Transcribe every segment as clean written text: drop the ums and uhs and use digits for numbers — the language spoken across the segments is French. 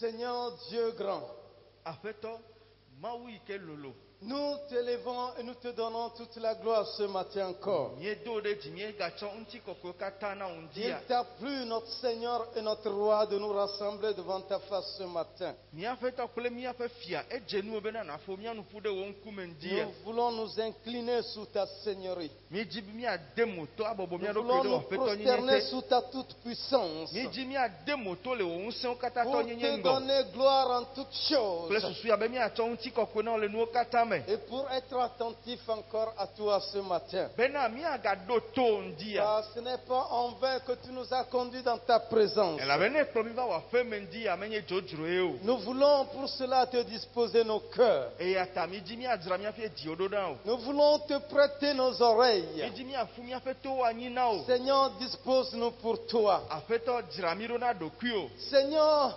Seigneur Dieu grand, Afeto, maui ke lolo. nous t'élevons et nous te donnons toute la gloire ce matin encore. Miedo de timie gacho unti koko katana Il undia. t'a plu, notre Seigneur et notre Roi, de nous rassembler devant ta face ce matin. Mia feta kule mia fe fia ejenu obena na fo mia nufude wonku mendia. Nous voulons nous incliner sous ta Seigneurie. Mi jibi mia demoto abobo mia Nous do voulons kede nous o feto prosterner nyete. sous ta toute puissance Mi jibi mia demoto le wonse o kata pour to te nyenyengo. donner gloire en toutes Kule choses susu ya be mia to unti koko na le nuo kata me. et pour être attentif encore à toi ce matin. Bena mia ga do to ndia. Car ce n'est pas en vain que tu nous as conduits dans ta présence. Ela bene promi va wa fe mendia menye jojro eo. Nous voulons pour cela te disposer nos cœurs. E ya ta mi jimi adra mia fe diodo da o. Nous voulons te prêter nos Mi oreilles. jimi afu mia fe to anyina o. Seigneur, dispose-nous pour toi. Afeto dramiro na dokuyo. Seigneur,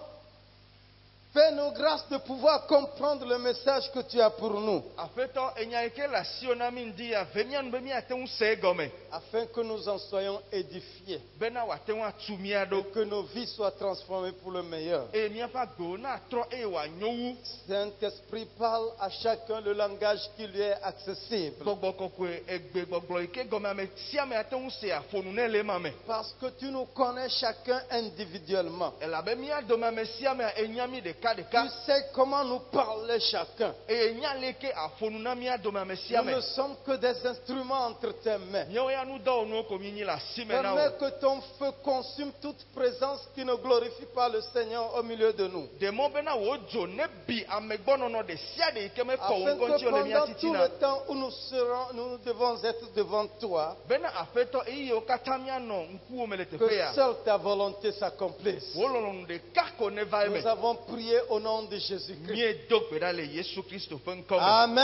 fais-nous grâce de pouvoir comprendre le message que tu as pour nous, Afeto enya eke la siona mi ndia vemia nbe mi ate un se gome. afin que nous en soyons édifiés Bena wa te wa tumia do. et que nos vies soient transformées pour le meilleur. E mia fa go na tro e wa nyowu. Saint-Esprit, parle à chacun le langage qui lui est accessible. Gbogbo kokwe egbe gbogbo ike gome ame sia me ate un se afonu ne le mame. Parce que tu nous connais chacun individuellement. Ela be mia do mame sia me enya mi de ka de Tu ka. sais comment nous parler chacun. E enya leke afonu na mia do mame sia Nous me. ne sommes que des instruments entre tes mains. Nyo ya nu do no ko mi nyi la sime na Permets o. que ton feu consume toute présence qui ne glorifie pas le Seigneur au milieu de nous. De mo bena wo jo ne bi amegbono no de sia de ike me ko Afin wongo que ti ole mia pendant tout titina. le temps où nous devons être devant toi, Bena afeto iyo katamia no nkuo melete que feya. seule ta volonté s'accomplisse. Wololon de kako ne va eme. Nous avons prié au nom de Jésus-Christ. Mie dogbe le Yesu Kristo fenkome. Amen.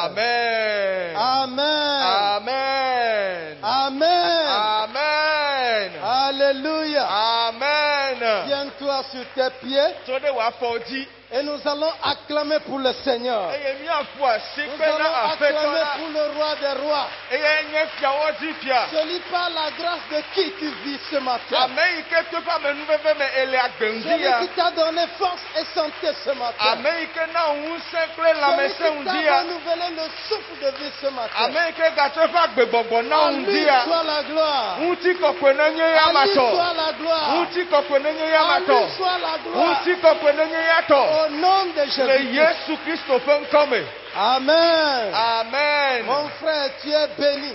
Amen. Amen. Amen. Amen. Amen. Alléluia. Amen. Tiens-toi sur tes pieds So de wa fodi. et nous allons acclamer pour le Seigneur. Eye mi afua Nous sikpe allons na afeto acclamer na. pour le roi des rois. Eye nye fia wodi fia. Celui par la grâce de qui tu vis ce matin. Ame ike te fa me nuveve me ele Celui agbendia. qui t'a donné force et santé ce matin. Ame ike na unse kple la Celui mese qui t'a undia. renouvelé le souffle de vie ce matin. Ame ike ga te fa gbegbogbo na À lui undia. soit la gloire. Uti kokwe nenye ya À lui soit mato. la gloire. Uti kokwe nenye ya À mato. lui soit la gloire. Uti kokwe nenye ya to. Au nom de Le Jésus. Yesu Kristo fenkome. Amen. Amen. Mon frère, tu es béni.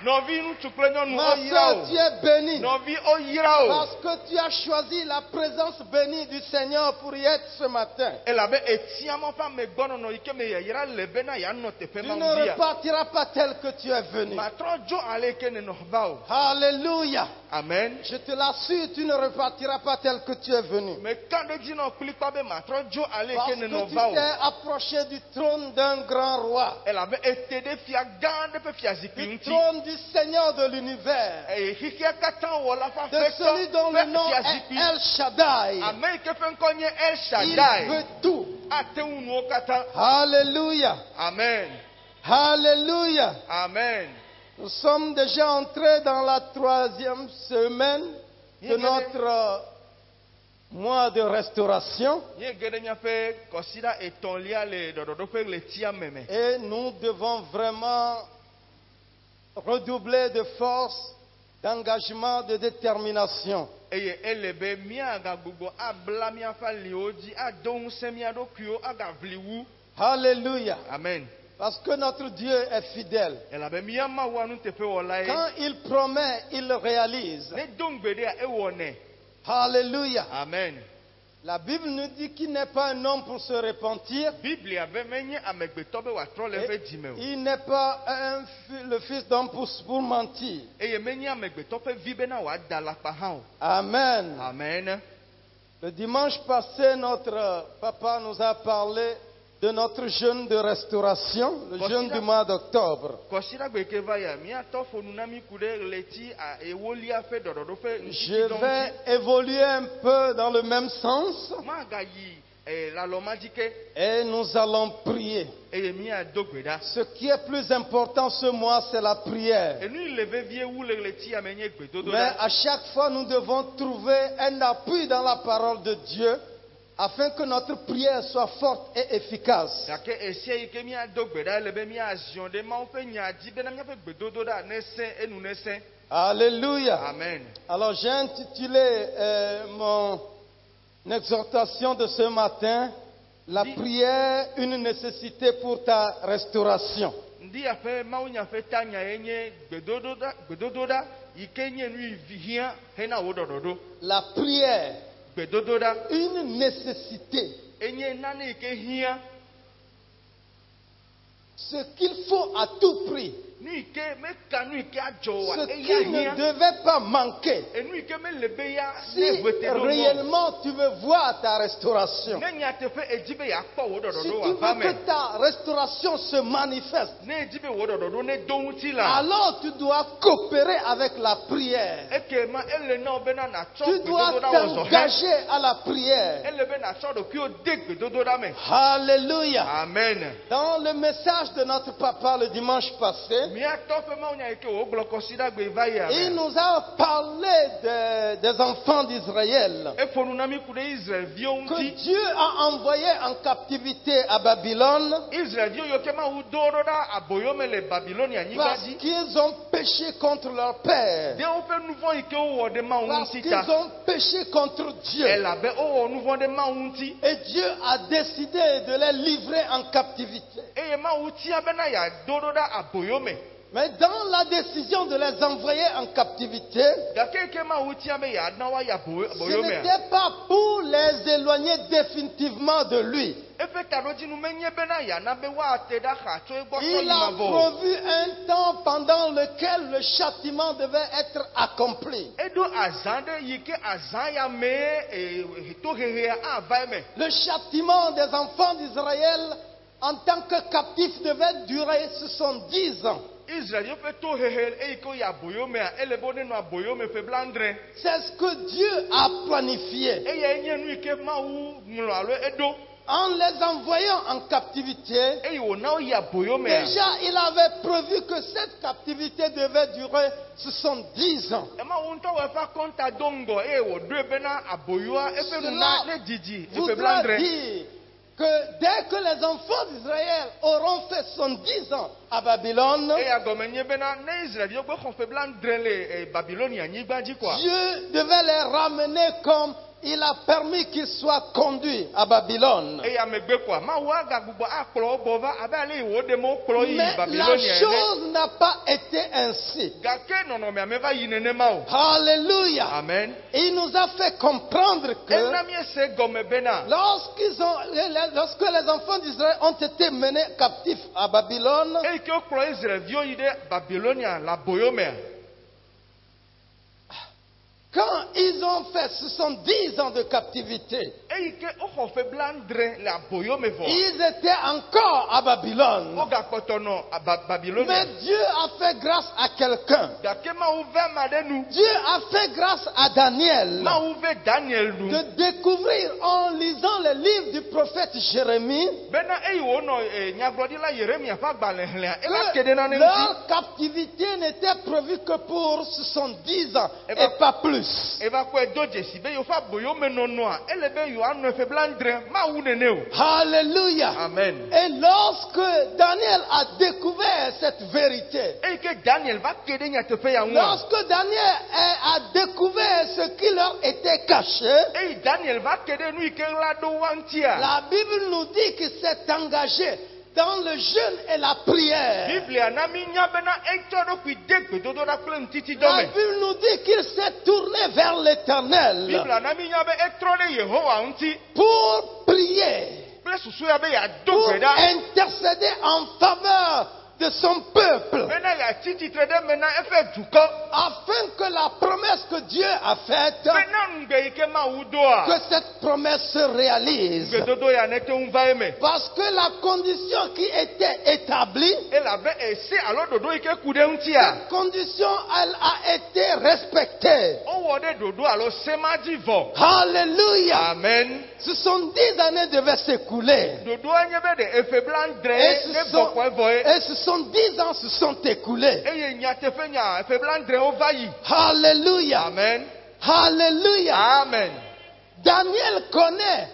Novi ŋutsu kple nyɔnu Ma oyra soeur, o. tu es béni. Novi oyra o. Parce que tu as choisi la présence bénie du Seigneur pour y être ce matin. Elabe etiama ƒe amegbɔnɔnɔ yi ke me yayra le bena yeanɔ teƒe Tu ma ne ŋudia. repartiras pas tel que tu es venu. Matrɔ dzo ale ke nenɔ va o. Alléluia. Amen. Je te l'assure, tu ne repartiras pas tel que tu es venu. Me ka ɖe dzi nɔ kpli kpa be matrɔ dzo ale Parce ke que nenɔ tu va o. t'es approché du trône d'un grand roi. Elabe ete ɖe fia gã aɖe ƒe fiazikpui Du ŋuti. trône du Seigneur de l'univers. Eye xixia katã wɔ la ƒe De aƒetɔ celui dont le ƒe nom est fiazikpui. El Shaddai. Ame yi ke ƒe ŋkɔ nye El Il Shaddai. veut tout. Ate ŋu nuwo katã. Alléluia. Amen. Alléluia. Amen. Nous sommes déjà entrés dans la 3e semaine de notre mois de restauration Nye ge ɖe miaƒe kɔsiɖa etɔ̃lia le ɖɔɖɔɖoƒe ɣletia me me. et nous devons vraiment redoubler de force, d'engagement, de détermination. Eye ele be míagagbugbɔ abla míaƒe aliwo dzi, ado ŋusẽ mía ɖokuiwo, agavli wu. Alléluia. Amen. Parce que notre Dieu est fidèle. Elabe mía Mawu nuteƒewɔla ye. Quand il promet, il le réalise. Ne do ŋugbe ɖea ewɔnɛ. Alléluia. Amen. La Bible nous dit qu'il n'est pas un homme pour se repentir. Biblia be menye amegbetɔ be wòatrɔ le eƒe dzime o. Il n'est pas le fils d'homme pour mentir. Eye menye amegbetɔ ƒe vi bena wòada alakpa hã o. Amen. Amen. Le dimanche passé, notre papa nous a parlé de notre jeûne de restauration, le jeûne du mois d'octobre. Kɔsiɖa gbe ke va ya, míatɔ ƒo nu na mí ku ɖe ɣleti ewolia ƒe ɖɔɖɔɖoƒe Je vais évoluer un peu dans le même sens magayi lalɔma dzi ke et nous allons prier. eye míado gbe ɖa. Ce qui est plus important ce mois, c'est la prière. Enu yi le vevie wu le ɣletia me nye gbedodo Mais ɖa. à chaque fois, nous devons trouver un appui dans la parole de Dieu afin que notre prière soit forte et efficace. Gake esia yi ke míado gbe ɖa ele be míaziɔ ɖe Mawu ƒe nya dzi bena míaƒe gbedodoɖa nesẽ enu nesẽ. Alléluia. Amen. Alors j'ai intitulé mon exhortation de ce matin, la prière, une nécessité pour ta restauration. Ndi aƒe mawunya ƒe tanya ye nye gbedodoɖa yi ke nye nu hiã hena wo ɖɔɖɔɖo. La prière, Gbedodoɖa une nécessité. enye nane yi ke hiã. Ce qu'il faut à tout prix, Nu yi ke meka nu yi ke adzɔ oa ce eya qui ne hiã. devait pas manquer. Enu yi ke mele be ya Si ne ʋete ɖo mɔ. réellement tu veux voir ta restauration, Ne nyateƒe edzi be yeakpɔ wo si ɖɔɖɔɖo tu wòava veux que me. ta restauration se manifeste, Ne edzi be wo ɖɔɖɔɖo ne do ŋuti la. alors tu dois coopérer avec la prière. Ekema ele na wo bena natsɔ Tu dois gbedodoɖa wɔ zɔ hɛ. t'engager à la prière. Ele be natsɔ ɖokuiwo de gbedodoɖa me. Alléluia. Amen. Dans le message de notre papa le dimanche passé, Míatɔ ƒe mawunya yi ke wògblɔ kɔsiɖagbe va yi il ame. nous a parlé des enfants d'Israël Eƒo nu na mí ku ɖe Israelviwo que ŋuti. Dieu a envoyé en captivité à Babylone Israelviwo yiwo ke Mawu do ɖo ɖa aboyome le Babilonianyigba parce dzi. qu'ils ont péché contre leur père, De woƒe nu vɔ̃ yi ke wowɔ ɖe Mawu parce ŋuti qu'ils ta. ont péché contre Dieu. Elabe wowɔ nu vɔ̃ ɖe Mawu ŋuti. Et Dieu a décidé de les livrer en captivité. Eye Mawu tia bena yeado ɖo ɖa aboyome. Mais dans la décision de les envoyer en captivité, Gake yi ke Mawu tia be yeana woayi ce aboyomea. n'était pas pour les éloigner définitivement de lui. Eƒe taɖodzinu menye bena yeana be woate ɖa xa tso egbɔ Il sɔyina a vɔ. prévu un temps pendant lequel le châtiment devait être accompli. Eɖo azã ɖe yi ke azã ya mee tohehea ava eme. Le châtiment des enfants d'Israël en tant que captifs devait durer 70 ans. Israel ƒe tohehe eyi ke woyi aboyomea ele be wonenɔ aboyome ƒe blaadre. C'est ce que Dieu a planifié. Eyae nye nu yi ke Mawu ŋlɔ alo eɖo. En les envoyant en captivité, Eye wòna woyi aboyomea. déjà il avait prévu que cette captivité devait durer 70 ans. Mawu ŋutɔ wɔ eƒe akɔnta do ŋgɔ eye wòɖoe bena aboyoa eƒe nu na ne didi eƒe Voudra blaadre. dire que dès que les enfants d'Israël auront fait 70 ans à Babylone, Eya gɔme nye bena ne Israelviwo gbe xɔ ƒe blaadre le Babilonianyigba dzi koa. Dieu devait les ramener comme il a permis qu'ils soient conduits à Babylone. Eya megbe koa Mawu agagbugbɔ akplɔ wo gbɔ va abe ale yi wòɖe mo kplɔ yi Mais la Babilonia ene. chose n'a pas été ainsi. Gake nɔnɔmea me va yi nenema o. Alléluia. Amen. Il nous a fait comprendre que Ena miese gɔme bena. lorsque les enfants d'Israël ont été menés captifs à Babylone, Eyi ke wokplɔ Israelviwo yi ɖe Babilonia le aboyomea. quand ils ont fait 70 ans de captivité, Eyi ke woxɔ ƒe blaadre le aboyome vɔ. ils étaient encore à Babylone. Wogakpɔtɔ nɔ Babilonia. Mais Dieu a fait grâce à quelqu'un. Gake Mawu ve ama ɖe nu. Dieu a fait grâce à Daniel Mawu ve Daniel nu. de découvrir en lisant le livre du prophète Jérémie Bena eyi wònɔ nyagblɔɖila Yeremia ƒe agbalẽ xlẽa, ela ke que ɖe nane ŋuti. leur captivité n'était prévue que pour 70 ans et pas plus. Eva kɔe do dzesi be yewo ƒe aboyomenɔnɔa, ele be yewoanɔ eƒe blaadre, Mawu nene o. Alléluia. Amen. Et lorsque Daniel a découvert cette vérité, Eyi ke Daniel va ke ɖe nyateƒe ya ŋua. lorsque Daniel a découvert ce qui leur était caché, Eyi Daniel va ke ɖe nu yi ke ɣla ɖo wa ŋutia. la Bible nous dit qu'il s'est engagé dans le jeûne et la prière. Biblia na mi nya bena etsɔ ɖokui de gbedodoɖa kple ŋutitidɔ La me. Bible nous dit qu'il s'est tourné vers l'Éternel Biblia na mi nya be etrɔ ɖe Yehowa ŋuti pour prier, kple susu ya be yeado pour gbe ɖa. intercéder en faveur de son peuple, Bena yeatsi tsitre ɖe me na eƒe dukɔ. afin que la promesse que Dieu a faite, Bena ŋugbe yi ke Mawu doa. que cette promesse se réalise. Gbedodo ya nete ŋu va eme. Parce que la condition qui était établie, Elabe ese alo ɖoɖo yi ke ku ɖe ŋutia. cette condition, elle a été respectée. Wowɔ ɖe ɖoɖo alo sema dzi vɔ. Alléluia. Amen. 70 années devaient s'écouler. Ɖoɖoa nye be ɖe eƒe blaadre Et ne bɔkɔe vɔe. et 70 ans se sont écoulés. Eye nyateƒe nya eƒe blaadrewo va yi. Alléluia. Amen. Alléluia. Amen. Daniel connaît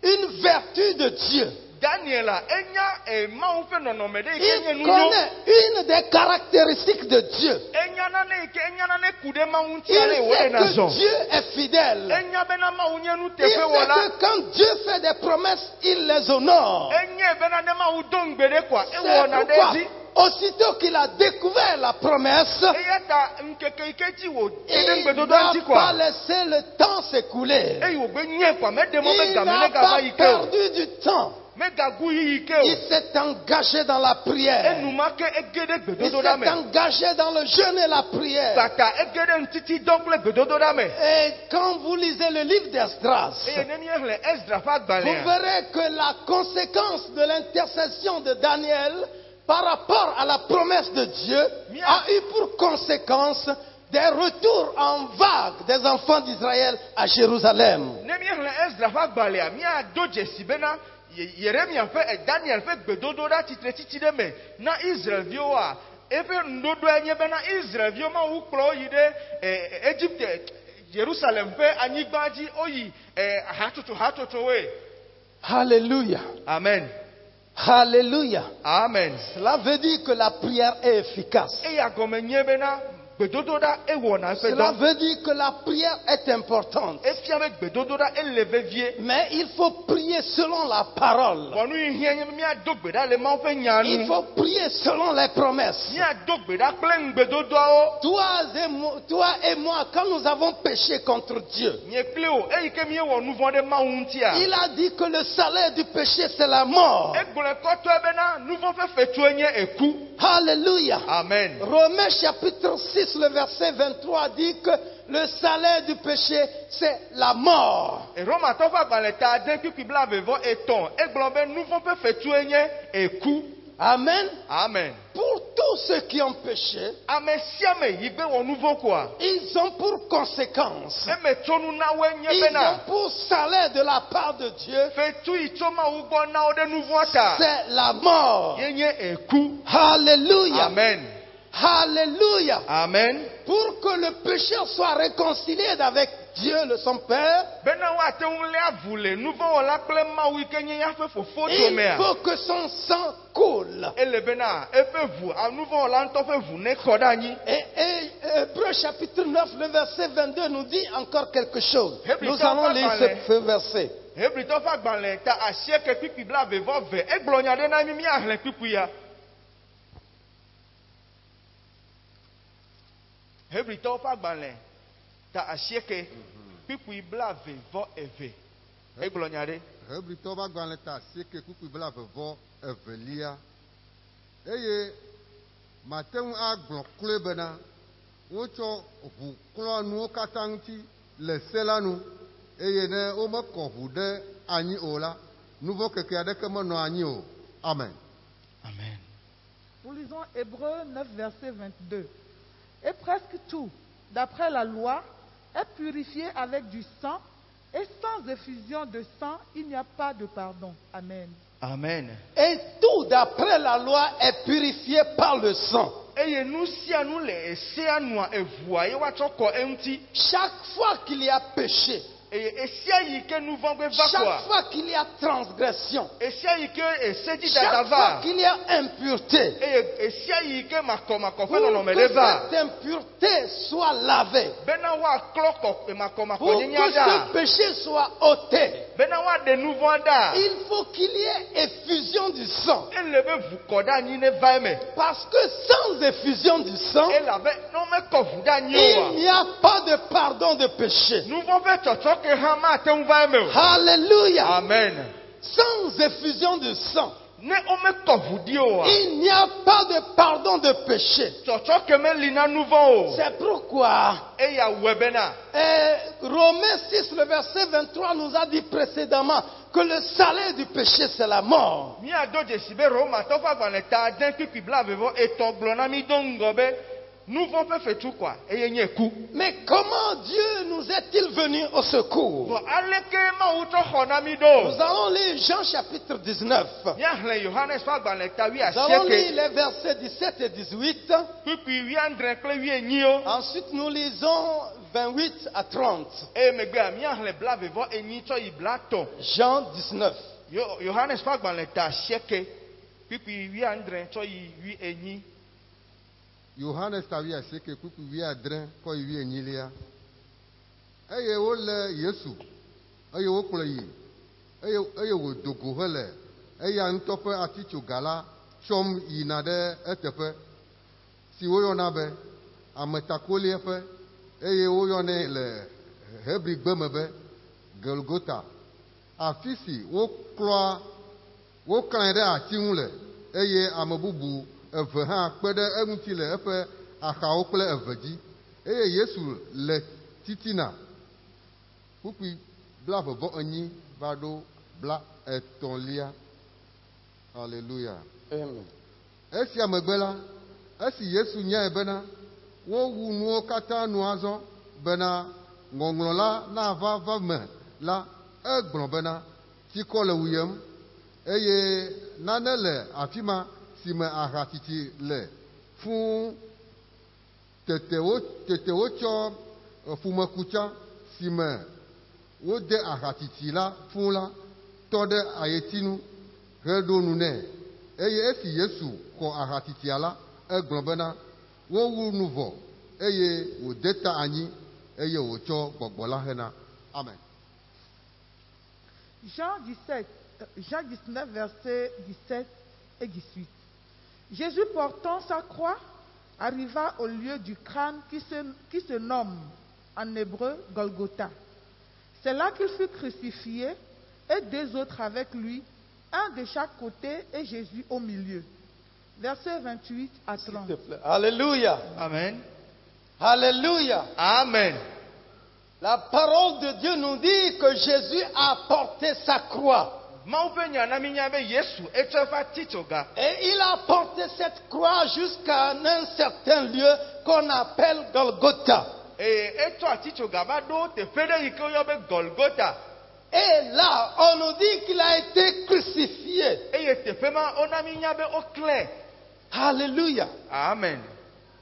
une vertu de Dieu. Daniel a enya mawu fe nonome de Il kenye nuno. connaît une des caractéristiques de Dieu. Enya na ne kude mawu Il ti ale wo de sait na zo. que Dieu est fidèle. Enya be na mawu nye nu Il tefe sait wola. que quand Dieu fait des promesses, il les honore. Enya be na ne mawu dongbede kwa. E C'est wo na pourquoi, dezi. aussitôt qu'il a découvert la promesse, Eyata nkeke ikeji wo il eden gbedodo n'a anti pas kwa. laissé le temps s'écouler. Eyi wo gbe nye kwa me demo be Il gamene n'a gaba pas ike o. perdu du temps. Me gagu yi ike Il o. s'est engagé dans la prière. Enuma ke egede Il gbedodo s'est da me. engagé dans le jeûne et la prière. Bata egede ntiti dongle gbedodo da me. Et quand vous lisez le livre d'Esdras, Eye ne mi ehle Ezra fa vous gbale. verrez que la conséquence de l'intercession de Daniel par rapport à la promesse de Dieu a eu pour conséquence des retours en vague des enfants d'Israël à Jérusalem. Ne mi ehle Ezra fa gbale a mi ado jesi bena Yeremia fe Daniel fe gbedodo da titre titi de me na Israelvio a efe ndodo enye bena Israelvio ma wu kplo yi de Egypte Jerusalem fe anyigbaji oyi hatutu we. Alléluia. Amen. Alléluia. Amen. Cela veut dire que la prière est efficace. E ya gome nye bena gbedodo da e wo na fe Cela do. veut dire que la prière est importante. E fia be gbedodo da e leve vie. Mais il faut prier selon la parole. Bonu yi enye mi ado gbeda le ma fe Il nyanu. faut prier selon les promesses. Mi ado gbeda kple gbedodo o. Toi et moi, quand nous avons péché contre Dieu, Nye kple o e ke mi wo nu de ma ntia. il a dit que le salaire du péché, c'est la mort. E gble koto e bena nu fe fetu enye eku. Alléluia. Amen. Romains chapitre 6, le verset 23 dit que le salaire du péché, c'est la mort. E Roma to fa gbale ta de pipi bla vevo eton. E gble be nu fe fetu enye eku. Amen. Amen. Pour tous ceux qui ont péché, Ame siame yigbe wo nu kwa. ils ont pour conséquence, E me tonu na we nye ils bena. ont pour salaire de la part de Dieu, Fetu itoma ugbo na ode nu ta. c'est la mort. Yenye eku. Alléluia. Amen. Alléluia. Amen. Pour que le pécheur soit réconcilié avec Dieu, le son Père, Bena wa te unle avule. Nuvo wala kple ma wi kenye ya fe fofo il domea. faut que son sang coule. Ele bena e fe vu. A nuvo wala nto fe vu ne koda nyi. Et Hébreux chapitre 9, le verset 22 nous dit encore quelque chose. Hébreux Nous allons lire chapitre ce verset. Hebri to fa gbanle ta asie ke pipi bla ve vo ve. E gblonya de na mi mi ahle pipi ya. Hebri to fa gbanle ta asie ke pipi bla ve vo eve. E gblonya de. Hebritɔ va gbalẽ ta asieke kpukpui bla vevɔ evelia eye mate ŋu agblɔ kloe bena wotsɔ ʋu klɔ nuwo katã ŋuti le se la nu eye ne womekɔ ʋu ɖe anyi o la nuvɔ keke aɖeke menɔ anyi o. Amen. Amen. Nous lisons Hébreux 9, verset 22. Et presque tout, d'après la loi, est purifié avec du sang, et sans effusion de sang, il n'y a pas de pardon. Amen. Amen. Et tout d'après la loi est purifié par le sang. Eye nu sia nu le esia nua evua ye wa tsɔ kɔ eŋuti. Chaque fois qu'il y a péché, Eye esia yi ke nu vɔ gbe va chaque kɔa. fois qu'il y a transgression, Esia yi ke esedzi chaque dada fois va. qu'il y a impureté, Eye esia yi ke makɔ pour ƒe nɔnɔme que ɖe va. cette impureté soit lavée, Bena woaklɔ makɔ pour nyenya que ce ɖa. péché soit ôté, Bena woaɖe nu vɔ ɖa. il faut qu'il y ait effusion du sang. Ele be vu kɔ ɖe anyi ne va eme. Parce que sans effusion du sang, Elabe ne womekɔ ʋu ɖe anyi il oa. n'y a pas de pardon de péché. Nu vɔ ƒe tsɔtsɔ ke hã mate ŋu va eme o. Alléluia. Amen. Sans effusion du sang, Ne womekɔ ʋu ɖi oa. il n'y a pas de pardon de péché. Tsɔtsɔ ke meli na nu vɔ o. C'est pourquoi Eya wɔ bena. Romains 6, le verset 23 nous a dit précédemment que le salaire du péché, c'est la mort. Míado dzesi be Romatɔ ƒe agbalẽ ta de kpikpi blavevɔ etɔ̃ gblɔ na mí do ŋgɔ be nu vɔ ƒe fetu koa eye nye ku. Mais comment Dieu nous est-il venu au secours? Vɔ aleke Mawu trɔ xɔ na mí Nous ɖo. allons lire Jean chapitre 19. Míaxlẽ Yohanes ƒe agbalẽ ta Nous allons lire 18 les versets 17 et 18. kpikpi 19 kple 18 o. Ensuite, nous lisons 28 à 30. eye megbe miaxlẽ blaeve-vɔ enyi tsɔ yi blatɔ. Jean 19. Yohanes ƒe agbalẽ ta asieke kpikpi 19 tsɔ yi 18. Yohanes ta 19 kpukpu 19 kɔ yi 18lia. Eye wole Yesu. Eye wokplɔ yi. Eye wodogo hele. Eya ŋutɔ ƒe atitsoga la tsɔm yina ɖe eteƒe si woyɔna be ametakoliaƒe. Eye woyɔnɛ le Hebrigbe me be Golgota. Afi si woklãe ɖe ati ŋu le. Eye ame bubu eve hã kpe ɖe eŋuti le eƒe axawo kple eve dzi. Eye Yesu le titina. Kpukpui 28 va ɖo 30. Alléluia. Amen. Esia megbe la, esi Yesu nyae bena wowu nuwo katã nu azɔ bena ŋɔŋlɔ la nava va me la, egblɔ bena tsikɔ le wuyem eye nane le afi ma si me ahatiti le fũu. Tete wotsɔ fumekutsa si me wode ahatiti la fũu la tɔ ɖe ayetinu heɖo nu nɛ. Eye esi Yesu xɔ ahatitia la, egblɔ bena wowu nu vɔ eye wòde ta anyi eye wòtsɔ gbɔgbɔ la hena. Amen. Jean 19, versets 17 et 18. Jésus portant sa croix arriva au lieu du crâne qui se nomme en hébreu Golgotha. C'est là qu'il fut crucifié et 2 autres avec lui, un de chaque côté et Jésus au milieu. Versets 28 à 30. S'il te plaît. Alléluia. Amen. Alléluia. Amen. La parole de Dieu nous dit que Jésus a porté sa croix. Mawu ƒe nya na mi nya be Yesu etsɔ eƒe atitsoga. Et il a porté cette croix jusqu'à un certain lieu qu'on appelle Golgotha. Eye etsɔ atitsoga va ɖo teƒe ɖe yi ke woyɔ be Golgotha. Et là, on nous dit qu'il a été crucifié. Eye teƒe ma ona mi nya be woklẽ. Alléluia. Amen.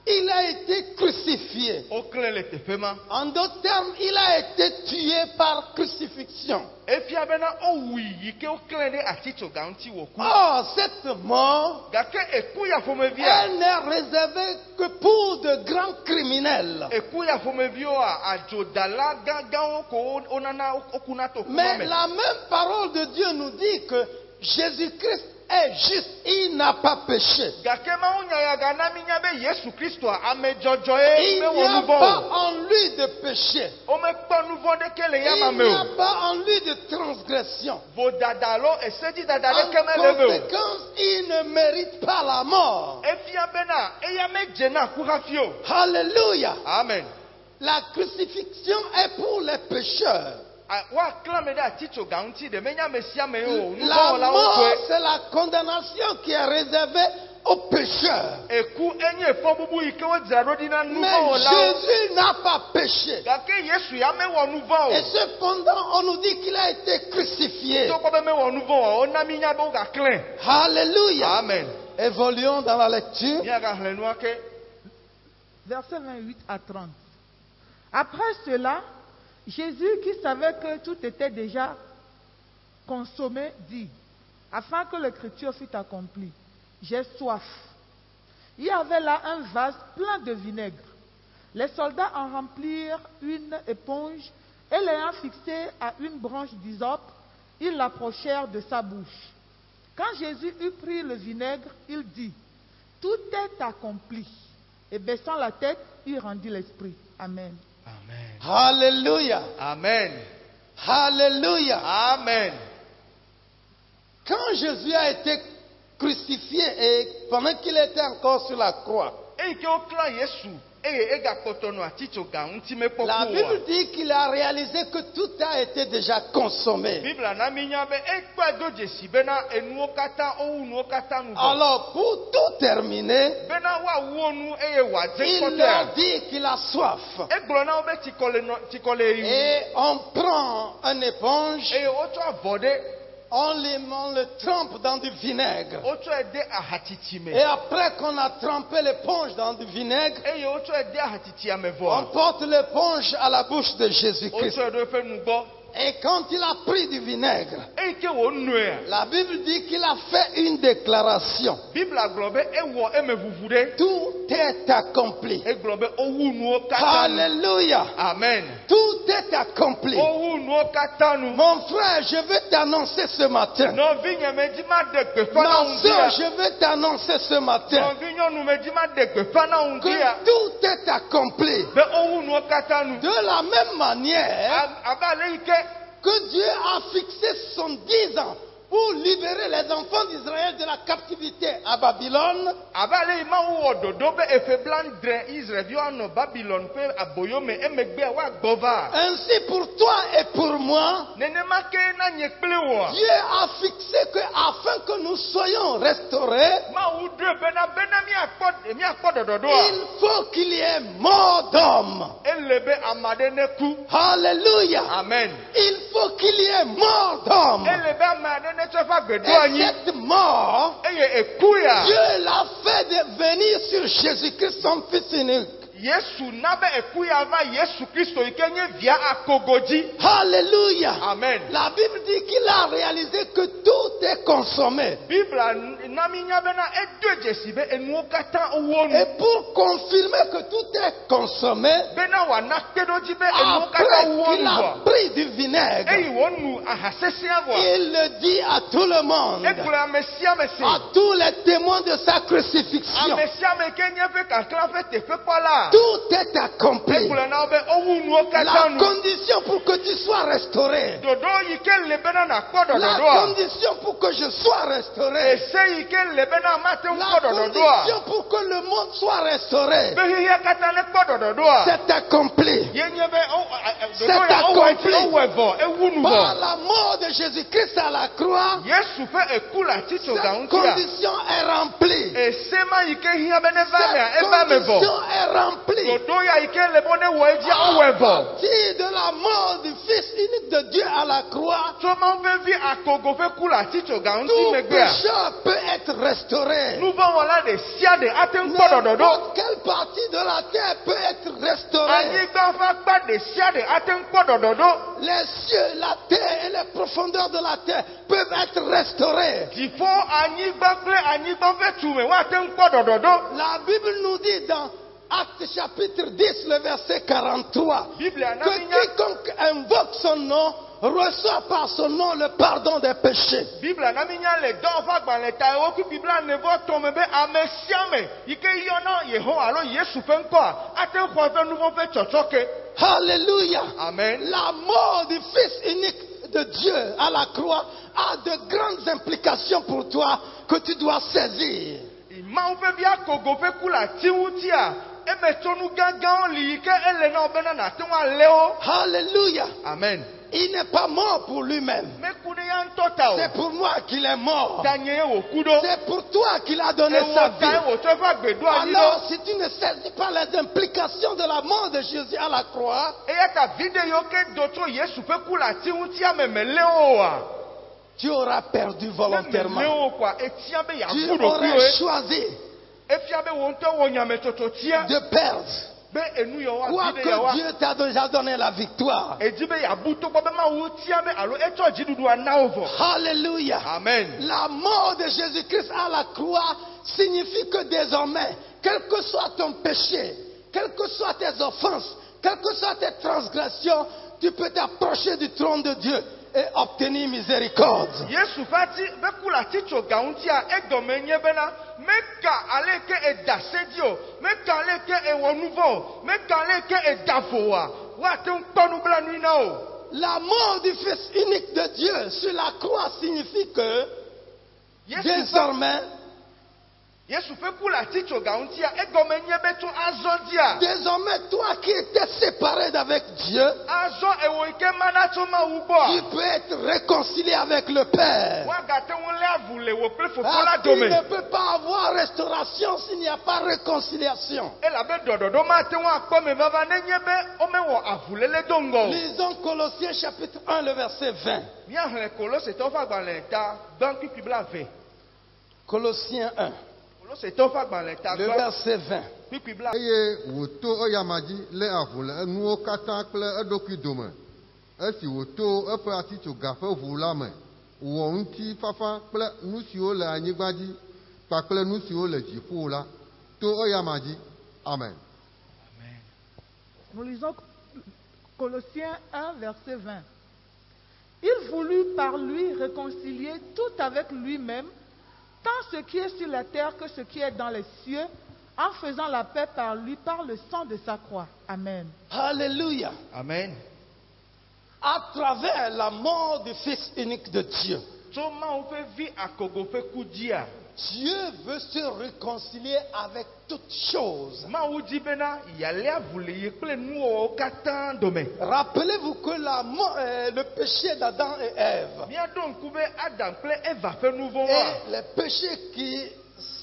Il a été crucifié. Woklẽ le teƒe ma. En d'autres termes, il a été tué par crucifixion. Efia bena owui yi ke woklẽ ɖe atitsoga ŋuti wòku. Oh, cette mort, Gake eku ya ƒomevia. elle n'est réservée que pour de grands criminels. Eku ya ƒomevioa adzodala gãgãwo ko wonana wokuna to kuma Mais me. la même parole de Dieu nous dit que Jésus-Christ est juste, il n'a pas péché. Gake mawu nya ya gana mi nya be Yesu Kristoa ame dzɔdzɔe Il n'y mewɔ a nu pas vɔ o. en lui de péché. Womekpɔ nu vɔ ɖeke le yama Il me n'y a o. pas en lui de transgression. Vodada alo esedidada En ɖeke mele me o. conséquence, il ne mérite pas la mort. Efia bena eya medze na ku hafi o. Alléluia. Amen. La crucifixion est pour les pécheurs. Woaklã me ɖe atitsoga ŋuti ɖe menye ame sia ame o. Nu La vɔ wɔlawo mort, koe. c'est la condamnation qui est réservée aux pécheurs. Eku enye fɔbubu yi ke wodzra ɖo ɖi na nu vɔ Mais wɔlawo. Jésus n'a pas péché. Gake Yesu ya mewɔ nu vɔ Et o. cependant, on nous dit qu'il a été crucifié. Togbɔ be mewɔ nu vɔ o, wona mi nya be wogaklẽ. Alléluia. Amen. Évoluons dans la lecture. Míagaxlẽ nua ke. Versets 28 à 30. Après cela, Jésus, qui savait que tout était déjà consommé, dit, afin que l'écriture fût accomplie, j'ai soif. Il y avait là un vase plein de vinaigre. Les soldats en remplirent une éponge et l'ayant fixée à une branche d'hysope, ils l'approchèrent de sa bouche. Quand Jésus eut pris le vinaigre, il dit, tout est accompli. Et baissant la tête, il rendit l'esprit. Amen. Amen. Alléluia. Amen. Alléluia. Amen. Quand Jésus a été crucifié et pendant qu'il était encore sur la croix, Eyi ke woklã Yesu eye egakpɔtɔ nɔ atitsoga ŋuti mekpɔ la ku Bible oa. dit qu'il a réalisé que tout a été déjà consommé. Bibla na mi nya be ekpɔe do dzesi bena enuwo katã wowu nuwo katã nu vɔ. Alors, pour tout terminer, Bena woawuwo nu eye wòadze il leur kpɔtɔa. dit qu'il a soif. Egblɔ na wo be tsikɔ le yi. Et on prend une éponge, Eye wotsɔ avɔ ɖe on le trempe dans du vinaigre. wotsɔ de ahatiti me. Et après qu'on a trempé l'éponge dans du vinaigre, eye wotsɔ de ahatitia me on vɔ. porte l'éponge à la bouche de Jésus-Christ. wotsɔ ɖo eƒe nugbɔ. Et quand il a pris du vinaigre, eyi ke wo nua. la Bible dit qu'il a fait une déclaration. Bibla gblɔ be ewɔ eme vuvu ɖe. Tout est accompli. Egblɔ be owu nuwo katã nu. Alléluia. Amen. Tout est accompli. Owu nuwo katã nu. Mon frère, je veux t'annoncer ce matin. Nɔvinye me dzi ma ɖe gbeƒã na Ma wo soeur, ŋutia. je veux t'annoncer ce matin Nɔvinyɔnu me dzi ma ɖe gbeƒã na wo que ŋutia. tout est accompli. Be owu nuwo katã nu. De la même manière Abe ale yi ke que Dieu a fixé 70 ans pour libérer les enfants d'Israël de la captivité à Babylone, abe ale yi Mawu wɔ dodo be efe blandre Israelviwo anɔ Babylon ƒe aboyo me emegbea woagbɔ va. ainsi pour toi et pour moi, Nenema ke na nye kple wòa. Dieu a fixé que afin que nous soyons restaurés, Mawu ɖoe bena miakpɔ ɖɔɖɔɖoa. il faut qu'il y ait mort d'homme. Ele be ame aɖe neku. Alléluia. Amen. Il faut qu'il y ait mort d'homme. Ele be ame aɖe netsɔ eƒe agbeɖo Et anyi. cette mort, Eye eku ya. Dieu l'a fait de venir sur Jésus-Christ, son Fils unique. Yesu na be eku ya va Yesu Kristo yi ke nye via akogo dzi. Alléluia. Amen. La Bible dit qu'il a réalisé que tout est consommé. Bibla na mi nya bena edo dzesi be enuwo katã wo nu. Et pour confirmer que tout est consommé, Bena wòana kpeɖo dzi be enuwo après katã wo qu'il nu a vɔ. pris du vinaigre, Eyi wo nu aha sesẽa vɔ. il le dit à tout le monde, Egblɔ ame sia ame si. à tous les témoins de sa crucifixion. Ame sia ame ke nye eƒe kakra ƒe teƒekpɔla. Tout est accompli. Egblɔ na wo be owu nuwo katã La nu. condition pour que tu sois restauré, Dodo yi ke le bena nakpɔ la ɖɔɖɔɖoa. condition pour que je sois restauré, Ese yi ke le bena mate ŋu la kpɔ ɖɔɖɔɖoa. condition pour que le monde soit restauré, Be xexea katã ne kpɔ ɖɔɖɔɖoa. c'est accompli. Ye nye be C'est dodo ya accompli. owɔe vɔ ewu nu Par vɔ. la mort de Jésus-Christ à la croix, Yesu ƒe eku le atitsoga cette ŋutia. condition est remplie. Ese ma yi ke hiã be ne va mea Cette eva me vɔ. condition est remplie. Dodo ya yi ke le bo ne wɔ edzia À owɔe vɔ. partir de la mort du Fils unique de Dieu à la croix, Tso Mawu ƒe vi akogo ƒe ku le atitsoga ŋuti tout megbea. pécheur peut être restauré. Nuvɔwɔla ɖe sia ɖe ate ŋu kpɔ ɖɔɖɔɖo. N'importe quelle partie de la terre peut être restaurée. Anyigba ƒe akpa ɖe sia ɖe ate ŋu kpɔ ɖɔɖɔɖo. Les cieux, la terre et les profondeurs de la terre peuvent être restaurés. Dziƒo anyigba kple anyigba ƒe tume woate ŋu kpɔ ɖɔɖɔɖo. La Bible nous dit dans Actes chapitre 10, le verset 43, Biblia na que mi nya. quiconque invoque son nom reçoit par son nom le pardon des péchés. Biblia na mi nya le dɔwɔ ƒe agbalẽ ta wo ku Biblia nevɔ tɔme be ame sia ame yi ke yɔna Yehowa alo Yesu ƒe ŋkɔa ate ŋu xɔ eƒe nu vɔ ƒe tsɔtsɔke. Alléluia. Amen. La mort du Fils unique de Dieu à la croix a de grandes implications pour toi que tu dois saisir. Mawu ƒe vi akogo ƒe ku le ati ŋutia emetsonu gãgãwo li yi ke ele na wo bena nate ŋu alé wo. Alléluia. Amen. Il n'est pas mort pour lui-même. Meku ɖe ya ŋutɔ ta o. C'est pour moi qu'il est mort. Ta nye ye wòku ɖo. C'est pour toi qu'il a donné sa Ewɔ ta vie. ye wòtsɔ eƒe agbeɖo anyi Alors, ɖo. si tu ne saisis pas les implications de la mort de Jésus à la croix, Eya ta vi ɖe yiwo ke do tso Yesu ƒe ku le ati ŋutia me melé wo oa. tu auras perdu Ne melé volontairement. wo koa etia be Tu yabu aurais ɖokuiwoe. choisi Efia be wo ŋutɔ wɔ nyametsotso tia. de perdre. Be enu yawoa vi ɖe Quoique yawoa. Dieu t'a déjà donné la victoire. Edi be yabu togbɔ be Mawu tia be alo etsɔ dziɖuɖua na wo vɔ. Alléluia. Amen. La mort de Jésus-Christ à la croix signifie que désormais, quel que soit ton péché, quelles que soient tes offenses, quelles que soient tes transgressions, tu peux t'approcher du trône de Dieu et obtenir miséricorde. Yesu ƒe ati be ku le atitsoga ŋutia egɔme nye bena meka ale ke eda se dzi o, meka ale ke ewɔ nu vɔ o, meka ale ke eda vo oa, woate ŋu kpɔ nublanui na o. La mort du Fils unique de Dieu sur la croix signifie que Yesu ƒe désormais, Yesu fait coup la titre garantia et comme n'y beto azodia. Désormais, toi qui étais séparé d'avec Dieu, Azo e wo ike manatoma ubo. tu peux être réconcilié avec le Père. Wa gate won le avule wo ple fofola Parce qu'il dome. ne peut pas avoir restauration s'il n'y a pas réconciliation. E la be dododo ma te won akpo me baba ne nye be o me wo avule le dongo. Lisons Colossiens chapitre 1, le verset 20. Mi ahle Kolose to fa gban le ta ban ki bibla 20. Colossiens 1, Kolose to fa gban le ta le ban verset 20. ki bibla. eye wòto eyamadzi le avu le enuwo katã kple eɖokui dome esi wòto eƒe atitsoga ƒe ʋu la me wɔ ŋuti fafa kple nu siwo le anyigba dzi kpakple nu siwo le dziƒo la to eyamadzi. Amen. Nous lisons Colossiens 1, verset 20. Il voulut par lui réconcilier tout avec lui-même, tant ce qui est sur la terre que ce qui est dans les cieux, en faisant la paix par lui, par le sang de sa croix. Amen. Alléluia. Amen. À travers la mort du Fils unique de Dieu, To ma wo fe vi akogo fe kudia. Dieu veut se réconcilier avec toutes choses. Ma wo di bena yale avule ye ple nu wo katan dome. Rappelez-vous que le péché d'Adam et Ève Mia don kube Adam ple Eva fe nouveau wa. et les péchés qui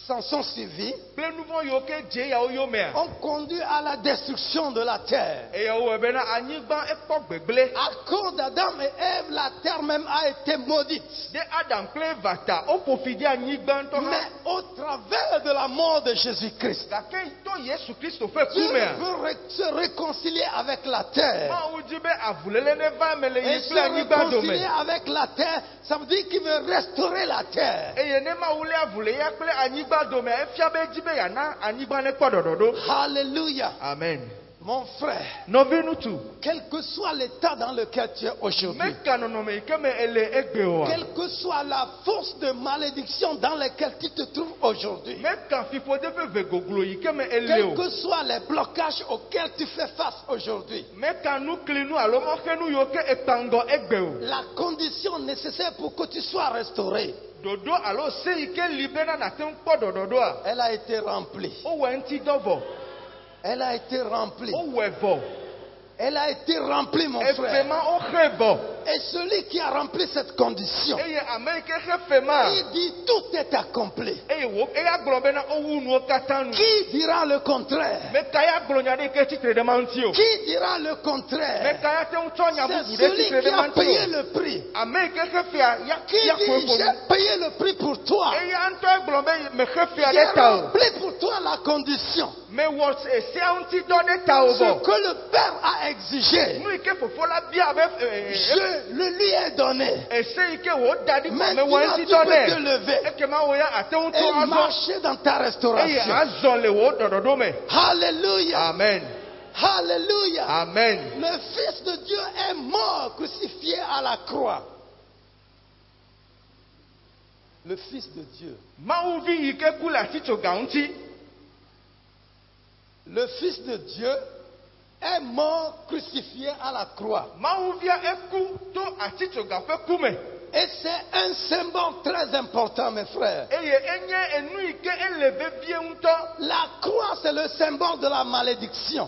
s'en sont suivis Ple nouveau yo ke je ya o yo mea. ont conduit à la destruction de la terre. E ya wo bena anyigba e kpo gbegble. À cause d'Adam et Ève, la terre même a été maudite. De Adam ple Eva ta o pofidi anyigba nto ha. Mais au travers de la mort de Jésus-Christ, Gake to Yesu Kristo fe Dieu kumea. veut se réconcilier avec la terre. Ma wo di be avulele ne va mele Et ye se ple anyigba dome. réconcilier avec la terre, ça veut dire qu'il veut restaurer la terre. Eye ne ma wo le avule ya ple anyigba dome e fia be di be ya na anyigba ne kpo dododo. Alléluia. Amen. Mon frère, Novenu tu. quel que soit l'état dans lequel tu es aujourd'hui, Meka nonome ike me ele egbe o. quelle que soit la force de malédiction dans laquelle tu te trouves aujourd'hui, Meka fifo de fe vegoglo ike me ele quels o. que soient les blocages auxquels tu fais face aujourd'hui, Meka nu klinu alo mo henu yo ke ekpango egbe o. la condition nécessaire pour que tu sois restauré, Dodo alo se ike libena na te nkpo dododo a. elle a été remplie. O we nti dovo. Elle a été remplie. O we vo. Elle a été remplie, mon frère. Efema o hebo. Et celui qui a rempli cette condition, Eye Amerike hefema. il dit tout est accompli. Eye wo eya gblɔ bena owu nuwo katã nu. Qui dira le contraire? Meka ya gblɔ nya ɖe ke titre ɖe ma ŋuti o. Qui dira le contraire? Meka ya te ŋu tsɔ nya C'est bubu ɖe celui titre qui ɖe ma a ŋuti payé o. le prix. Amerike hefea Qui ya koe dit ko nu. j'ai payé le prix pour toi? Eya ŋutɔ gblɔ be me hefea J'ai ɖe ta o. rempli pour toi la condition. Me wɔ esia ŋuti dɔ ɖe ta o Ce bɔ. que le Père a exigé, Nu yi ke fofo la bia be je le lui ai donné. ese yi ke wo da ɖi ko me Maintenant, wɔ tu ŋuti peux dɔ te nɛ. lever Ekema wo ya ate ŋu et tɔ azɔ. marcher dans ta Eye restauration. azɔ le wo dɔdɔdɔ me. Alléluia. Amen. Alléluia. Amen. Le Fils de Dieu est mort, crucifié à la croix. Le Fils de Dieu. Mawuvi yi ke ku le atitsoga ŋuti. Le Fils de Dieu est mort, crucifié à la croix. Mawuvia eku to atitsoga ƒe kume. Et c'est un symbole très important, mes frères. Eye enye enu yi ke ele vevie ŋutɔ. La croix, c'est le symbole de la malédiction.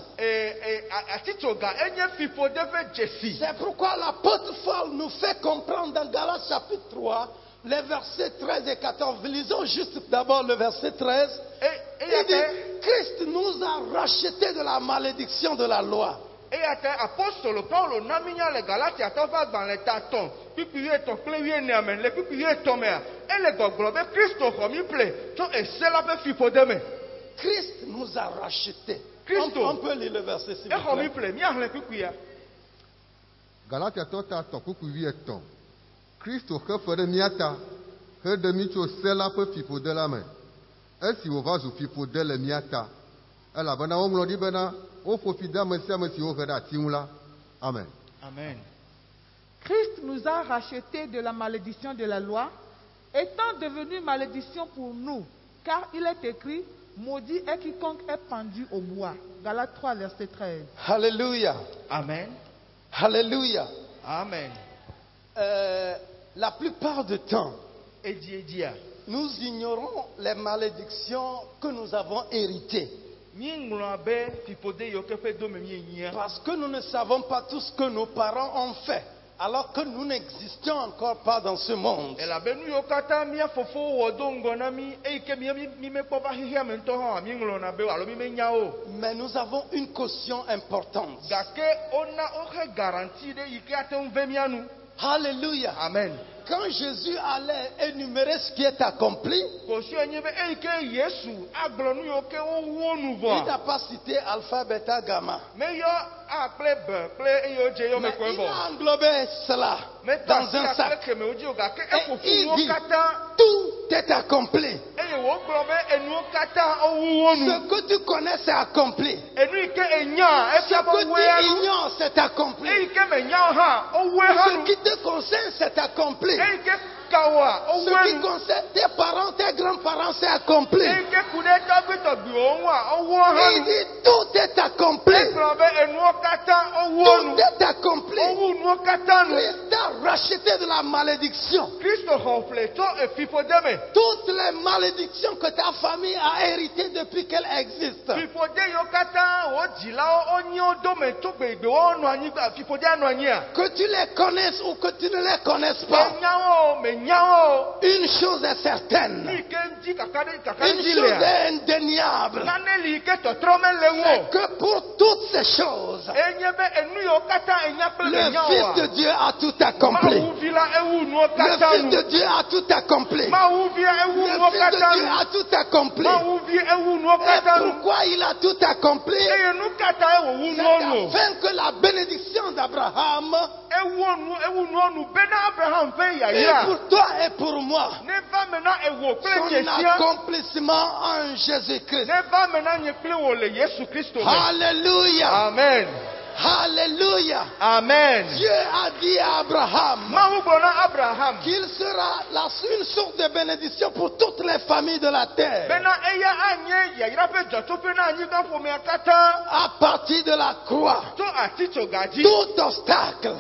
Atitsoga enye fifo de ƒe dzesi. C'est pourquoi l'apôtre Paul nous fait comprendre dans Galates chapitre 3, les versets 13 et 14. Lisons juste d'abord le verset 13. Il dit, Christ nous a rachetés de la malédiction de la loi. Eya te apostolo Paulo na minya le Galatia tɔ ƒe agbalẽ ta tɔn kpikpi etɔ̃ kple wuienea me le kpikpi etɔ̃ mea ele gbɔgblɔ be Kristo xɔ mi ple tso ese la ƒe fiƒode me. Christ nous a rachetés. Christo. On peut lire le verset s'il vous Exɔ mi plaît. ple miaxlẽ kpikpia. Galatiatɔ ta tɔkuku 13. Kristo xe fe ɖe mía ta heɖe mí tso se la ƒe fiƒode la me. Esi wòva zu fiƒode le mía ta, elabena woŋlɔ ɖi bena woƒo fi de ame sia ame si wohe ɖe ati ŋu la. Amen. Amen. Christ nous a rachetés de la malédiction de la loi, étant devenu malédiction pour nous, car il est écrit, maudit est quiconque est pendu au bois. Galates 3, verset 13. Alléluia. Amen. Alléluia. Amen. La plupart du temps, Edia. nous ignorons les malédictions que nous avons héritées. Parce que nous ne savons pas tout ce que nos parents ont fait, alors que nous n'existions encore pas dans ce monde. Mais nous avons une caution importante. Alléluia. Amen. Quand Jésus allait énumérer ce qui est accompli, il n'a pas cité alpha, bêta, gamma. Mais il a englobé cela dans un sac. Et il dit, tout est accompli. Ce que tu connais, c'est accompli. Ce que tu ignores, c'est accompli. Ce qui te concerne, c'est accompli. Ce qui concerne tes parents, tes grands-parents, c'est accompli. Il dit tout est accompli. Tout est accompli. Christ a racheté de la malédiction. Toutes les malédictions que ta famille a héritées depuis qu'elle existe. Que tu les connaisses ou que tu ne les connaisses pas. Une chose est certaine. Une chose est indéniable. C'est que pour toutes ces choses, le Fils de Dieu a tout accompli. Le Fils de Dieu a tout accompli. Le Fils de Dieu a tout accompli. Et pourquoi il a tout accompli? C'est afin que la bénédiction d'Abraham et pour toi et pour moi, son accomplissement en Jésus-Christ. Alléluia. Amen. Alléluia. Amen. Dieu a dit à Abraham qu'il sera une source de bénédiction pour toutes les familles de la terre. À partir de la croix, tout obstacle,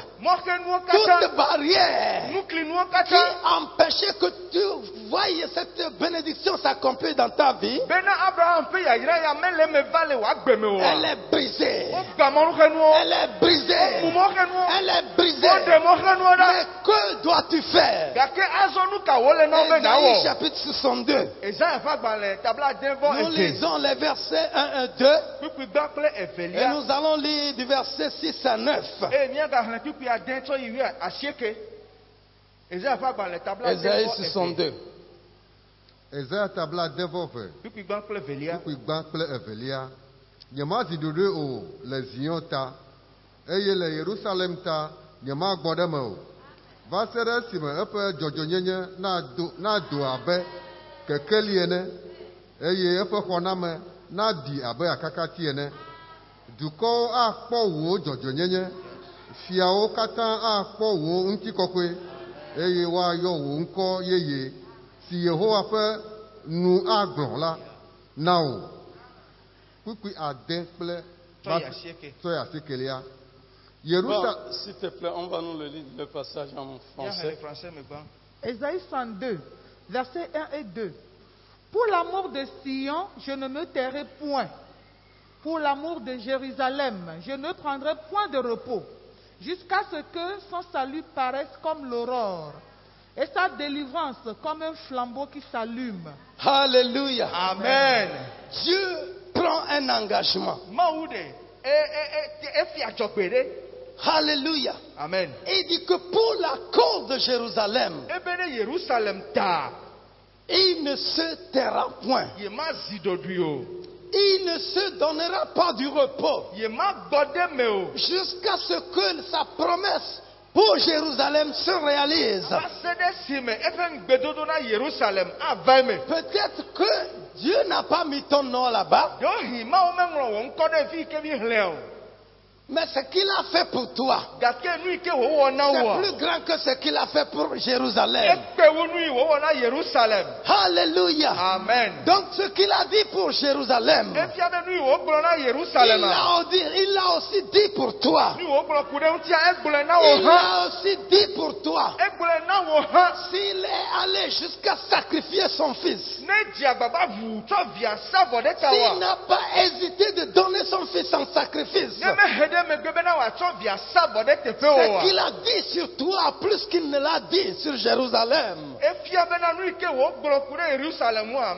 toute barrière qui empêchait que tu voyes cette bénédiction s'accomplir dans ta vie, elle est brisée. Elle est brisée. Elle est brisée. Mais que dois-tu faire? Ésaïe chapitre 62. Nous lisons les versets 1 et 2. Et nous allons lire du verset 6 à 9. Ésaïe 62. Ésaïe tabla devove. Nyamazi dodo o le Zion ta eye le Yerusalem ta nyama gbode me o va se ɖe esime eƒe dzɔdzɔnyenye na do abe kekeli ene eye eƒe xɔname na di abe akakati ene. Dukɔwo akpɔ wò dzɔdzɔnyenye, fiawo katã akpɔ wò ŋutikɔkɔe eye woayɔ wò ŋkɔ yeye si Yehowa ƒe nu agblɔ la na wò. Bon, s'il te plaît, on va nous le lire le passage en français. Ésaïe 62, versets 1 et 2. Pour l'amour de Sion, je ne me tairai point. Pour l'amour de Jérusalem, je ne prendrai point de repos, jusqu'à ce que son salut paraisse comme l'aurore et sa délivrance comme un flambeau qui s'allume. Alléluia. Amen. Dieu prend un engagement. Alléluia. Amen. Il dit que pour la cause de Jérusalem, il ne se taira point. Il ne se donnera pas du repos jusqu'à ce que sa promesse pour Jérusalem se réalise. Peut-être que Dieu n'a pas mis ton nom là-bas, Mais ce qu'il a fait pour toi, gake nu yi ke wòwɔ na c'est wòa plus grand que ce qu'il a fait pour Jérusalem. ekpe wu nu yi wòwɔ na Yerusalem. Alléluia. Amen. Donc ce qu'il a dit pour Jérusalem, Efia be nu yi wògblɔ na il Yerusalem l'a aussi dit pour toi. nu yi wògblɔ ku ɖe ŋutia egblɔe na wò Il hã l'a aussi dit pour toi. egblɔe na wò hã. S'il est allé jusqu'à sacrifier son fils, Ne dzi agbagba vu tsɔ via sa vɔ ɖe ta s'il wa n'a pas hésité de donner son fils en sacrifice, ne mehe ɖe megbe bena wòatsɔ via sa vɔ ɖe teƒe ce o qu'il wa a dit sur toi plus qu'il ne l'a dit sur Jérusalem. efia bena nu yi ke wògblɔ ku ɖe Yerusalem wa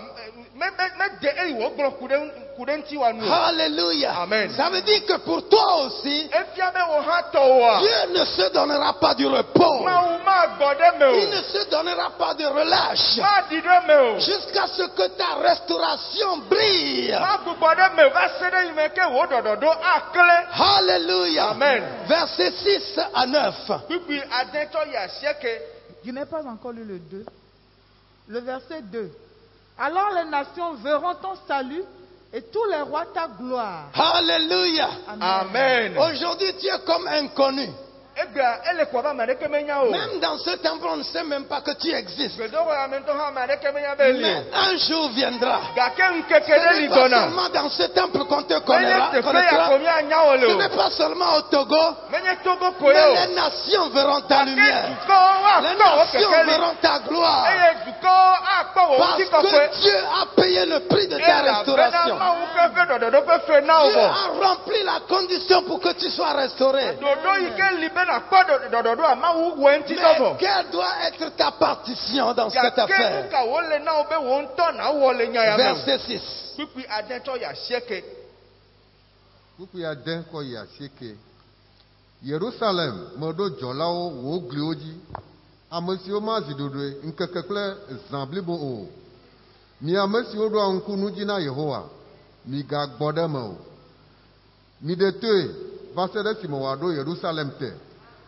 mede eyi wògblɔ ku ɖe ŋuti wa nu o. Alléluia. Amen. Ça veut dire que pour toi aussi, Efia be wò hã tɔwòa Dieu ne se donnera pas du repos. Mawu magbɔ ɖe me Il o ne se donnera pas de relâche maɖi ɖe me o jusqu'à ce que ta restauration brille. magbugbɔ ɖe me va se ɖe yi me ke wò ɖɔɖɔɖo aklẽ. Alléluia. Amen. Versets 6 à 9. Kpikpi ade tsɔ yi asieke. Je n'ai pas encore lu le 2. Le verset 2. Alors les nations verront ton salut et tous les rois ta gloire. Alléluia. Amen. Aujourd'hui, tu es comme inconnu. Egbea ele kɔ be ame ɖeke menya o. Même dans ce temple, on ne sait même pas que tu existes. Gbedoxɔ ya me ŋutɔ hã ame aɖeke menya be li Mais o. un jour viendra. Gake ŋkeke Ce ɖe n'est li pas gbɔna. seulement dans ce temple qu'on te Menye connaîtra. teƒe ya ko mianya wo Ce le n'est o. pas seulement au Togo, Menye Togo ko ye mais o. les nations verront ta Gake lumière. dukɔwo Les akpɔ wo nations keke li. verront ta gloire. Eye dukɔwo akpɔ wo Parce ŋuti kɔkɔe. que Dieu a payé le prix de ta restauration. Mawu ƒe ɖɔɖɔɖo ƒe fe na wo Dieu bɔ. a rempli la condition pour que tu sois restauré. Ɖoɖo yi ke li be nakpɔ ɖɔɖɔɖo a Mawu wɔe ŋuti dɔ Mais vɔ. quelle doit être ta partition dans cette Gake nu affaire? ka wole na wo be wo ŋutɔ na wɔ le nya ya me. Verset 6. Kpikpi ade tsɔ yi asieke. Kpukpui ade kɔ yi asieke. Yerusalem meɖo dzɔlawo wò gliwo dzi. Ame siwo mazi ɖoɖoe ŋkeke kple zã blibo o. Mi ame siwo ɖoa ŋku nu dzi na Yehowa, migagbɔ ɖe me o. Miɖe toe va se ɖe esime wòaɖo Yerusalem te,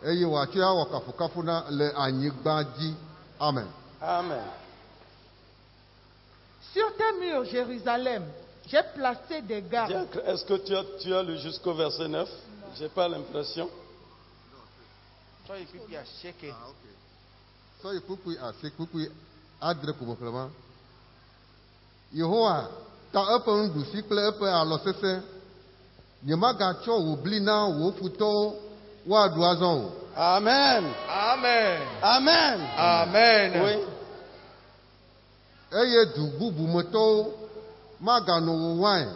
eye wòatsɔe awɔ kafukafu na le anyigba dzi. Amen. Amen. Sur tes murs, Jérusalem, j'ai placé des gardes. Est-ce que tu as lu jusqu'au verset 9? J'ai pas l'impression. Tsɔ yi kpikpi asieke. Sɔyi kpukpui ase kpukpui adre ko ƒeƒlema. Yehowa ta eƒe nuɖusi kple eƒe alɔ sesẽ. Nyemagatsɔ wò bli na wò futɔwo woaɖu azɔ o. Amen. Amen. Amen. Amen. Oui. Eye du bubu metɔwo maganɔ wò wain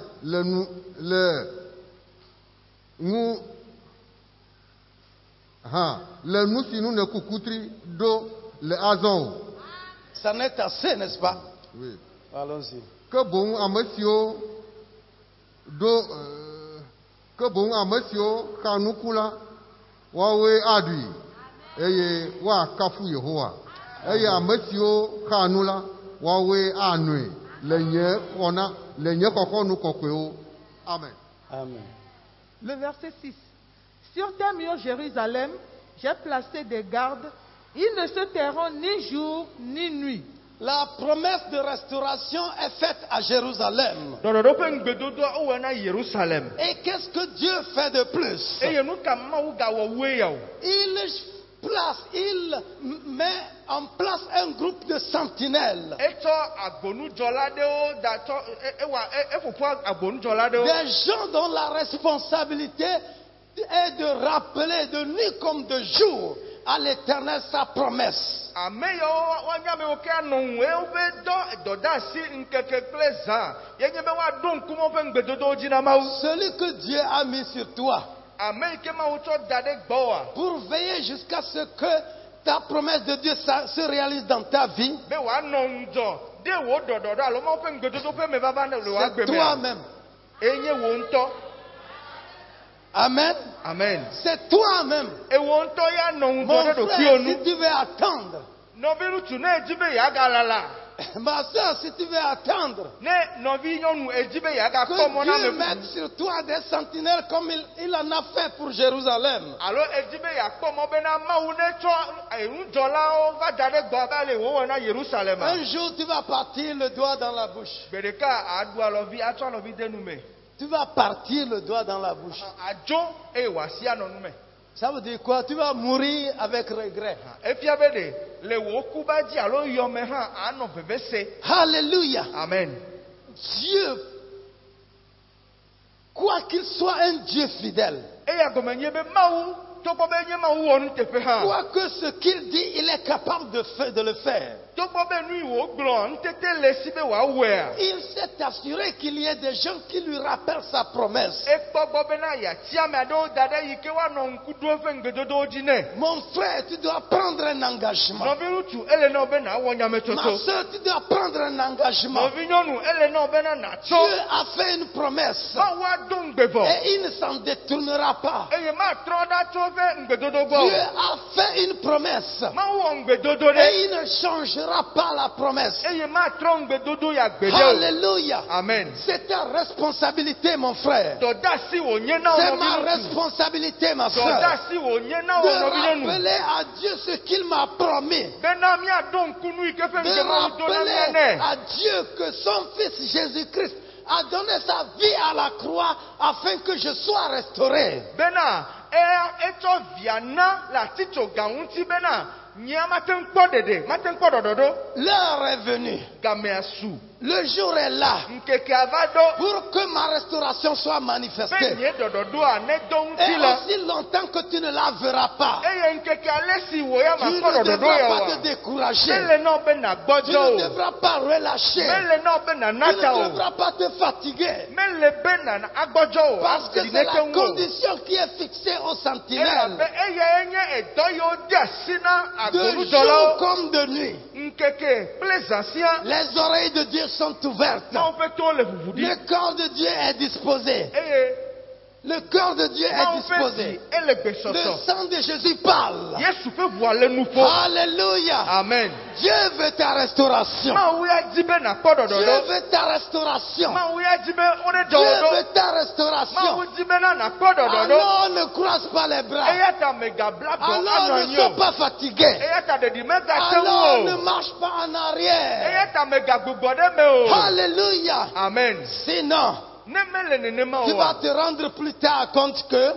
le nu si nu ne kukutri ɖo le azɔ o. Ça n'est assez, n'est-ce pas? Oui. Allons-y. Ke boŋ ame siwo xa nuku la, woawoe aɖui eye woakafu Yehowa. Eye ame siwo xa nu la, woawoe anoe le nye xɔxɔnu kɔkɔewo. Amen. Amen. Le verset 6. Sur tes murs, Jérusalem, j'ai placé des gardes. Ils ne se tairont ni jour ni nuit. La promesse de restauration est faite à Jérusalem. Ɖɔɖɔɖo ƒe ŋgbedodoa wowɔe na Yerusalem. Et qu'est-ce que Dieu fait de plus? Eye nu ka Mawu gawɔ wue ya o. Il met en place un groupe de sentinelles. Etsɔ agbonudzɔla ɖewo da tsɔ eƒoƒu agbonudzɔla ɖewo. Des gens dont la responsabilité est de rappeler de nuit comme de jour à l'Éternel sa promesse. Ame yawo woanya be wo ke anɔ ŋu ye woƒe dɔdeasi ŋkeke kple zã yenye be woaɖo ŋkume woƒe ŋgbedodowo dzi na Mawu. Celui que Dieu a mis sur toi Ame yi ke Mawu tsɔ da ɖe gbɔwòa. pour veiller jusqu'à ce que ta promesse de Dieu se réalise dans ta vie. Be wòanɔ ŋudzɔ ɖe wò ɖɔɖɔɖo alo Mawu ƒe ŋgbedodo ƒe mevava le wò C'est agbe mea. toi-même. Enye wò ŋutɔ. Amen. Amen. C'est toi-même. Ewò ŋutɔ ya nɔ ŋudzɔ Mon ɖe ɖokuiwò frère, nu. si tu veux attendre, Nɔvi ŋutsu ne edzi be yeagalala. ma soeur, si tu veux attendre, Ne nɔvi nyɔnu edzi be que yeagakpɔ mɔ na Dieu me mette sur toi des sentinelles comme il en a fait pour Jérusalem. alo edzi be yeakpɔ mɔ bena Mawu ne tsɔ eŋudzɔlawo va da ɖe gbɔ abe ale wòwɔ na Yerusalem. Un jour, tu vas partir le doigt dans la bouche. Gbe ɖeka aɖu alɔvi atsɔ alɔvi de nu me. Tu vas partir le doigt dans la bouche. adzo eye wòasi anɔ nu me. Ça veut dire quoi? Tu vas mourir avec regret. Efia be ɖe le wò kuba dzi alo yɔme hã anɔ vevese. Alléluia. Amen. Dieu, quoi qu'il soit un Dieu fidèle, Eya gɔme nye be Mawu togbɔ be nye Mawu wɔ nuteƒe hã. quoi que ce qu'il dit, il est capable de le faire. Togbɔ be nu yi wògblɔ nutete le si be wòawɔea. Il s'est assuré qu'il y ait des gens qui lui rappellent sa promesse. Ekpɔ gbɔ bena yeati ame aɖewo da ɖe yi ke woanɔ ŋku ɖom eƒe ŋgbedodowo dzi nɛ. Mon frère, tu dois prendre un engagement. Nɔvi ŋutsu ele na wo be nawɔ Ma nyametsotso. soeur, tu dois prendre un engagement. Nɔvi nyɔnu ele na wo bena natso. Dieu a fait une promesse Mawu ado ŋgbevɔ. et il ne s'en détournera pas. Eye matrɔ ɖa tso eƒe ŋgbedodo Dieu gbɔ. a fait une promesse Mawu wɔ ŋgbedodo ɖe. et il ne changera pas la promesse. Eye matrɔ ŋgbedodo ya gbe ɖe o. Alléluia. Amen. C'est ta responsabilité, mon frère. Dɔdasi wònye na wo C'est nɔvi ma ŋutsu. responsabilité, ma soeur, Dɔdasi wònye na de wo nɔvi nyɔnu. rappeler à Dieu ce qu'il m'a promis. Bena miaɖo ŋkunu yi ke ƒe De ŋgemawu do na mia rappeler nɛ. à Dieu que son Fils Jésus-Christ a donné sa vie à la croix afin que je sois restauré. Bena etsɔ via na le atitsoga ŋuti bena nyea mate ŋu kpɔ ɖeɖe, mate ŋu kpɔ ɖɔɖɔɖo. L'heure est venue. Gamea su. Le jour est là Nkekea va ɖo. pour que ma restauration soit Be manifestée. nye ɖɔɖɔɖoa ne dɔ Et ŋuti la. aussi longtemps que tu ne la verras pas, Eye nkekea le si wò ya tu ma ne kpɔ ɖɔɖɔɖo devras ya pas te wa. décourager. Mele na wo be Tu nagbɔdzɔ ne o. devras pas relâcher. Mele na wo be Tu nanata ne o. devras pas te fatiguer. Mele be nana agbɔdzɔ o. Parce que Asiri c'est la neke ŋu o. condition qui est fixée au sentinelle. Elabe eyae nye edɔ yiwo de asi na De jour agbonudɔlawo. comme de nuit. Nkeke kple zãsia. Les oreilles de Dieu sont ouvertes. Mawu ƒe towo le ʋuʋu ɖi. Le corps de Dieu est disposé. Eye Le corps de Dieu est Mawu ƒe dzi disposé. ele Le gbesɔsɔ. sang de Jésus parle. Yesu ƒe ʋua le nu ƒom. Alléluia. Amen. Dieu veut ta restauration. Mawu ya di be nakpɔ Dieu ɖɔɖɔɖo. veut ta restauration. Mawu ya di be wo ɖe Dieu dɔwɔɖo. veut ta restauration. Mawu di be na nakpɔ ɖɔɖɔɖo. Alors ne croise pas les bras. Eya ta megabla bɔ Alors anɔ ne anyi sois o. pas fatigué. Eya ta ɖeɖi megate Alors ŋu ne o. marche pas en arrière. Eya ta megagbugbɔ ɖe me o. Alléluia. Amen. Sinon, Ne mele nenema tu o vas wa. te rendre plus tard compte que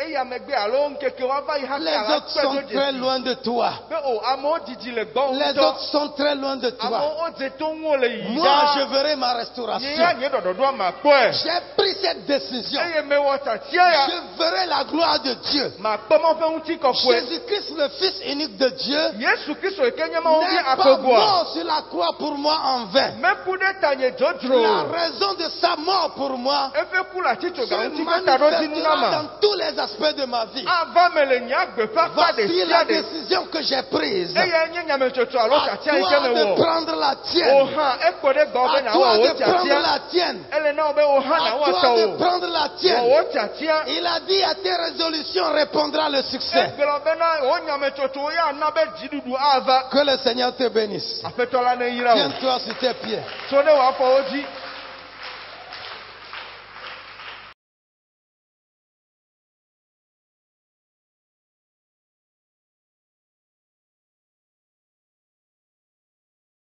Eya megbe alo nkeke wa va yi hafi les ala autres sont kpe très do loin de toi. Be o amewo didi le gbɔ Les ŋutɔ. autres sont très loin de toi. Amewo dze to ŋuwo le yi Moi, je ɖaa. verrai ma Nye ya restauration. nye ɖɔɖɔɖoa ma kpɔe. J'ai pris cette décision. Eye mewɔ tatia ya. Je verrai la gloire de Dieu. Ma kpɔ ma ƒe ŋuti kɔkɔe. Jésus-Christ, le Fils unique de Dieu, Yesu Kristo yi ke nye Mawu n'est ƒe pas akogoa. mort sur la croix pour moi en vain. Meku ɖe tanye dzodzro. La raison de sa mort pour moi Eƒe ku le atitsoga se ŋuti ƒe taɖodinu na manifestera ma. dans tous les aspects de ma vie. Ava me le nye agbeƒa kpa ɖe Voici la sia ɖe. décision que j'ai prise. Eya nye nyametsotso alo À tatia yi ke toi me de wɔ. prendre la O tienne. hã ekpɔ ɖe gbɔ be À na toi wɔ wo de prendre tatia. la tienne. Ele na wo be o hã À na wɔ toi tɔ de o. prendre la Wɔ tienne. wo tatia. Il a dit à tes résolutions répondra le succès. Egblɔ bena wo nyametsotso ya na be dziɖuɖu ava. Que le Seigneur te bénisse. Aƒetɔ la ne yra o. Tiens-toi sur tes pieds. Tso ɖe wò afɔwo dzi.